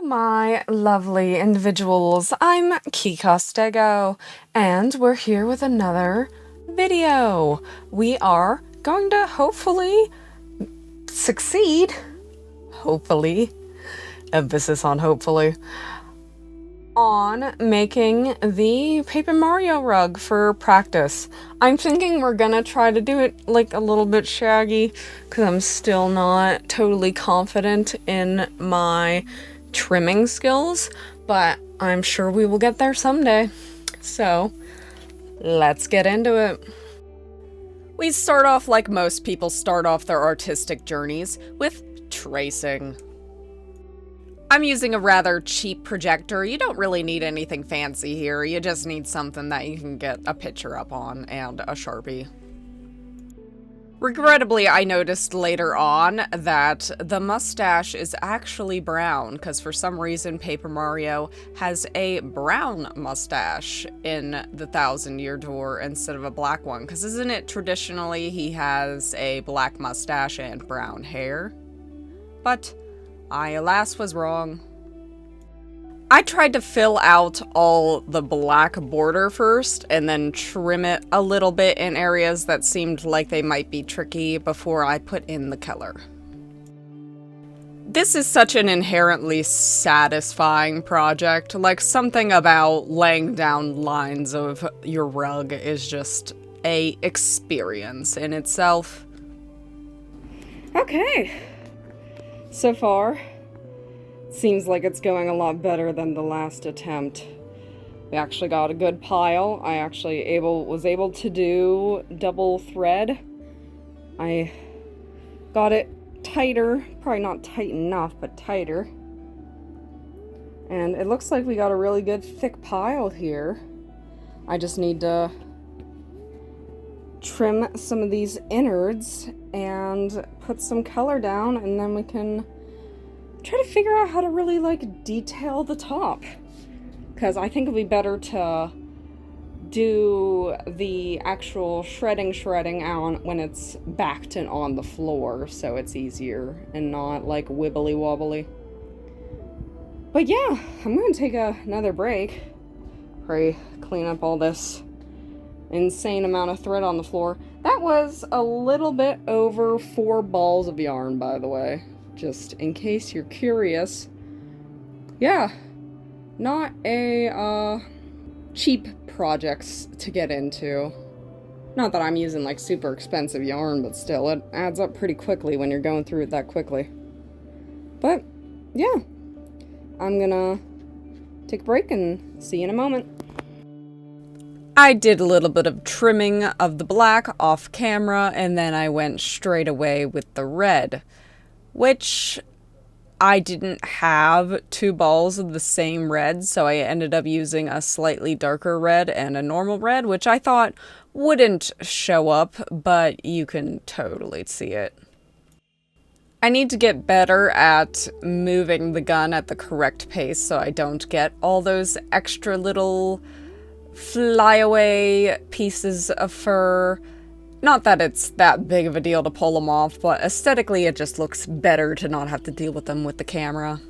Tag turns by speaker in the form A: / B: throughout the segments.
A: my lovely individuals. I'm Kostego, and we're here with another video. We are going to hopefully succeed, hopefully, emphasis on hopefully, on making the Paper Mario rug for practice. I'm thinking we're gonna try to do it like a little bit shaggy because I'm still not totally confident in my trimming skills, but I'm sure we will get there someday. So let's get into it. We start off like most people start off their artistic journeys, with tracing. I'm using a rather cheap projector. You don't really need anything fancy here. You just need something that you can get a picture up on and a Sharpie. Regrettably, I noticed later on that the mustache is actually brown, because for some reason Paper Mario has a brown mustache in the Thousand Year Door instead of a black one, because isn't it traditionally he has a black mustache and brown hair? But I, alas, was wrong. I tried to fill out all the black border first and then trim it a little bit in areas that seemed like they might be tricky before I put in the color. This is such an inherently satisfying project. Like, something about laying down lines of your rug is just a experience in itself. Okay. So far, seems like it's going a lot better than the last attempt. We actually got a good pile. I actually was able to do double thread. I got it tighter, probably not tight enough, but tighter. And it looks like we got a really good thick pile here. I just need to trim some of these innards and put some color down, and then we can try to figure out how to really like detail the top, because I think it'd be better to do the actual shredding out when it's backed and on the floor, so it's easier and not like wibbly wobbly. But yeah, I'm gonna take another break, probably clean up all this insane amount of thread on the floor. That was a little bit over 4 balls of yarn, by the way, just in case you're curious. Yeah, not a cheap projects to get into. Not that I'm using like super expensive yarn, but still, it adds up pretty quickly when you're going through it that quickly. But yeah, I'm gonna take a break and see you in a moment. I did a little bit of trimming of the black off camera, and then I went straight away with the red, which I didn't have 2 balls of the same red, so I ended up using a slightly darker red and a normal red, which I thought wouldn't show up, but you can totally see it. I need to get better at moving the gun at the correct pace so I don't get all those extra little flyaway pieces of fur. Not that it's that big of a deal to pull them off, but aesthetically it just looks better to not have to deal with them with the camera.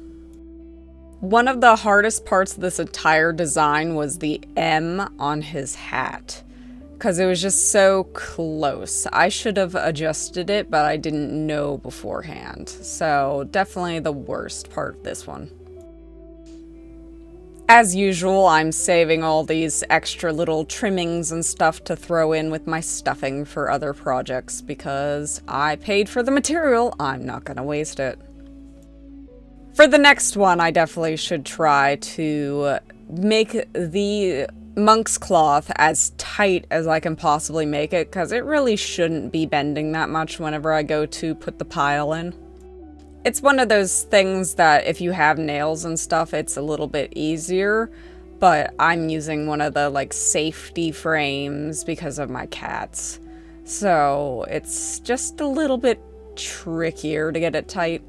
A: One of the hardest parts of this entire design was the M on his hat, because it was just so close. I should have adjusted it, but I didn't know beforehand. So definitely the worst part of this one. As usual, I'm saving all these extra little trimmings and stuff to throw in with my stuffing for other projects, because I paid for the material, I'm not gonna waste it. For the next one, I definitely should try to make the monk's cloth as tight as I can possibly make it, because it really shouldn't be bending that much whenever I go to put the pile in. It's one of those things that if you have nails and stuff, it's a little bit easier, but I'm using one of the like safety frames because of my cats. So it's just a little bit trickier to get it tight.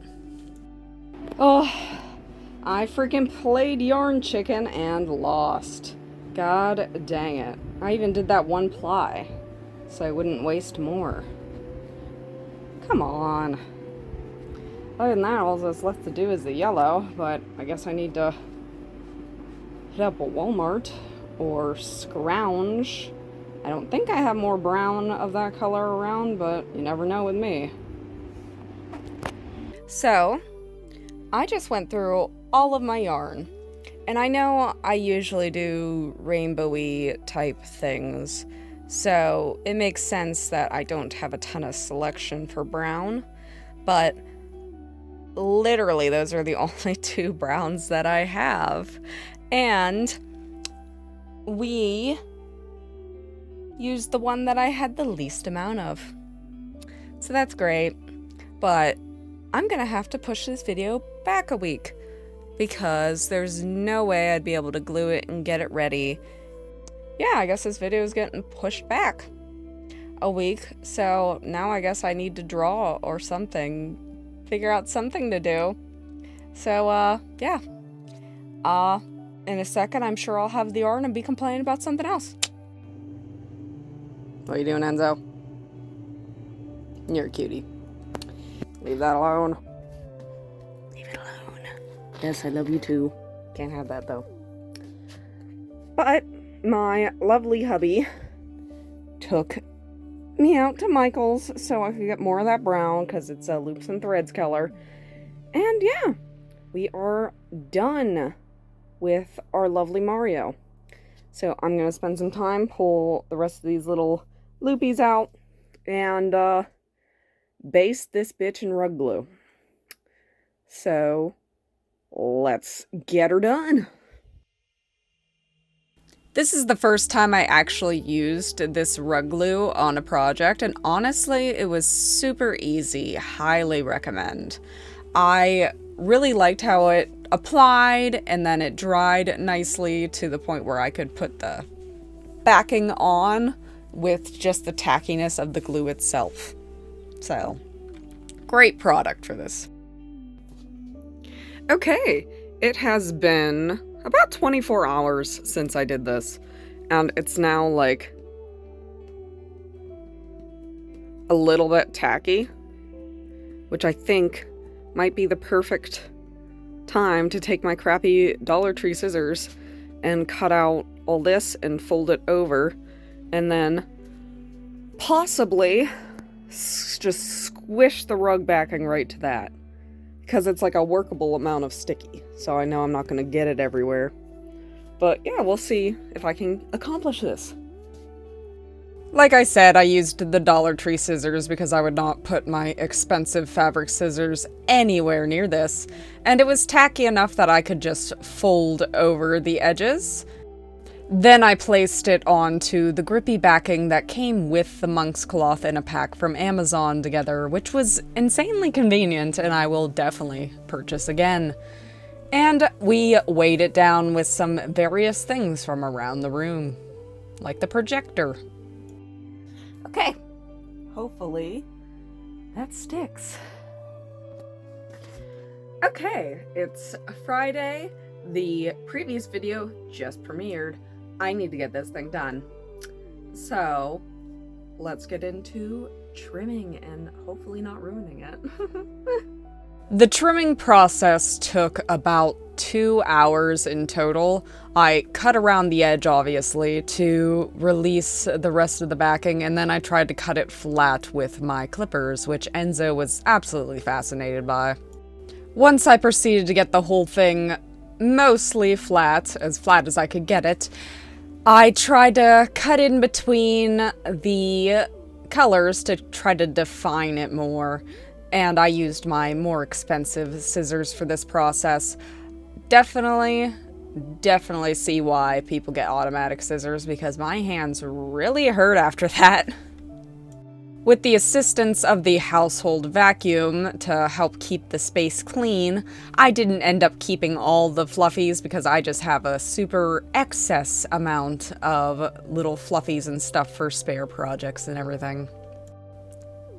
A: Oh, I freaking played Yarn Chicken and lost. God dang it. I even did that 1 ply, so I wouldn't waste more. Come on. Other than that, all that's left to do is the yellow, but I guess I need to hit up a Walmart or scrounge. I don't think I have more brown of that color around, but you never know with me. So, I just went through all of my yarn. And I know I usually do rainbowy type things, so it makes sense that I don't have a ton of selection for brown, but literally those are the only two browns that I have. And we used the one that I had the least amount of. So that's great, but I'm gonna have to push this video back a week because there's no way I'd be able to glue it and get it ready. Yeah, I guess this video is getting pushed back a week, so now I guess I need to draw or something, figure out something to do. So, yeah. In a second, I'm sure I'll have the yarn and be complaining about something else. What are you doing, Enzo? You're a cutie. Leave that alone. Leave it alone. Yes, I love you too. Can't have that though. But my lovely hubby took me out to Michael's so I could get more of that brown because it's a loops and threads color. And yeah, we are done with our lovely Mario. So I'm going to spend some time, pull the rest of these little loopies out, and baste this bitch in rug glue. So let's get her done. This is the first time I actually used this rug glue on a project, and honestly, it was super easy. Highly recommend. I really liked how it applied, and then it dried nicely to the point where I could put the backing on with just the tackiness of the glue itself. So, great product for this. Okay, it has been about 24 hours since I did this, and it's now like a little bit tacky, which I think might be the perfect time to take my crappy Dollar Tree scissors and cut out all this and fold it over, and then possibly just squish the rug backing right to that, because it's like a workable amount of sticky, so I know I'm not going to get it everywhere. But yeah, we'll see if I can accomplish this. Like I said, I used the Dollar Tree scissors because I would not put my expensive fabric scissors anywhere near this, and it was tacky enough that I could just fold over the edges. Then I placed it onto the grippy backing that came with the monk's cloth in a pack from Amazon together, which was insanely convenient, and I will definitely purchase again. And we weighed it down with some various things from around the room, like the projector. Okay, hopefully that sticks. Okay, it's Friday. The previous video just premiered. I need to get this thing done. So, let's get into trimming and hopefully not ruining it. The trimming process took about 2 hours in total. I cut around the edge, obviously, to release the rest of the backing, and then I tried to cut it flat with my clippers, which Enzo was absolutely fascinated by. Once I proceeded to get the whole thing mostly flat as I could get it, I tried to cut in between the colors to try to define it more, and I used my more expensive scissors for this process. Definitely see why people get automatic scissors, because my hands really hurt after that. With the assistance of the household vacuum to help keep the space clean, I didn't end up keeping all the fluffies because I just have a super excess amount of little fluffies and stuff for spare projects and everything.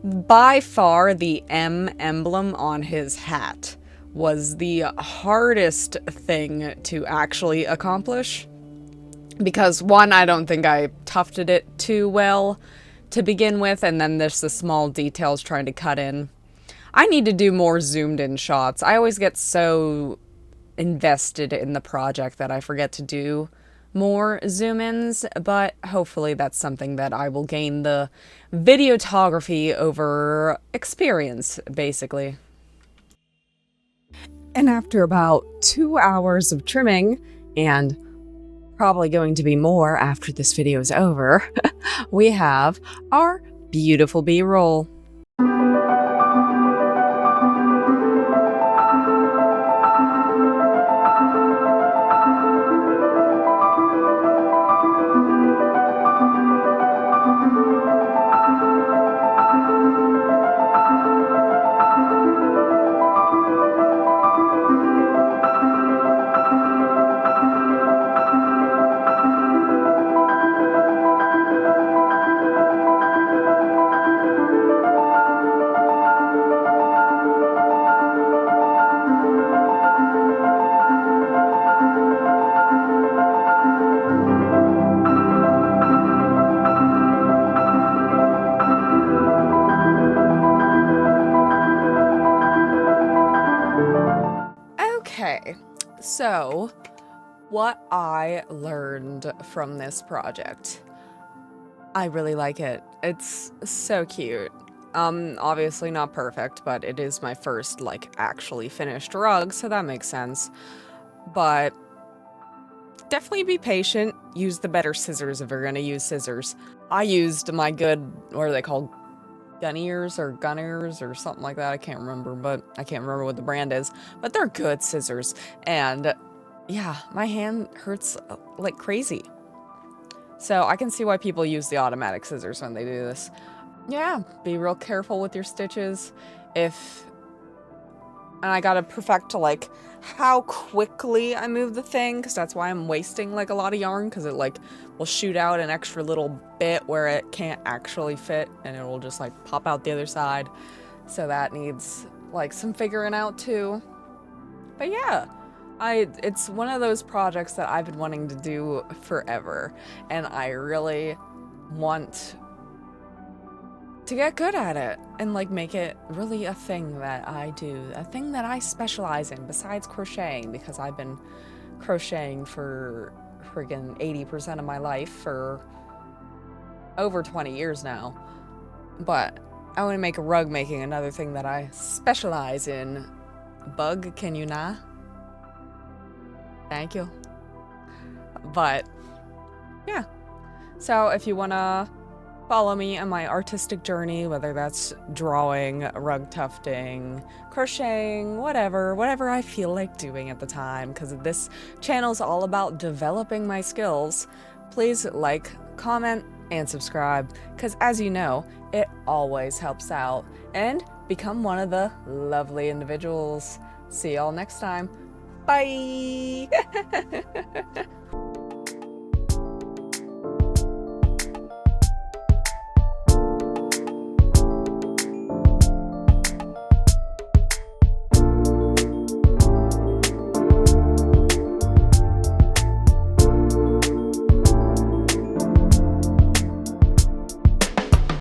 A: By far, the M emblem on his hat was the hardest thing to actually accomplish. Because one, I don't think I tufted it too well to begin with, and then there's the small details trying to cut in. I need to do more zoomed in shots. I always get so invested in the project that I forget to do more zoom ins, but hopefully that's something that I will gain the videography over experience, basically. And after about 2 hours of trimming, and probably going to be more after this video is over, we have our beautiful B-roll. Okay, so what I learned from this project. I really like it. It's so cute. Obviously not perfect, but it is my first, like, actually finished rug, so that makes sense. But definitely be patient. Use the better scissors if you're gonna use scissors. I used my good, what are they called? Gun-ears or something like that. I can't remember what the brand is, but they're good scissors. And yeah, my hand hurts like crazy. So I can see why people use the automatic scissors when they do this. Yeah, be real careful with your stitches. And I gotta perfect like how quickly I move the thing, because that's why I'm wasting like a lot of yarn, because it like will shoot out an extra little bit where it can't actually fit, and it will just like pop out the other side. So that needs like some figuring out too. But yeah, it's one of those projects that I've been wanting to do forever, and I really want to get good at it and like make it really a thing that I do, a thing that I specialize in besides crocheting, because I've been crocheting for friggin' 80% of my life for over 20 years now. But I want to make a rug making another thing that I specialize in. Bug, can you not? Thank you. But yeah, so if you want to follow me on my artistic journey, whether that's drawing, rug tufting, crocheting, whatever I feel like doing at the time, because this channel is all about developing my skills, please like, comment, and subscribe, because as you know, it always helps out, and become one of the lovely individuals. See y'all next time. Bye!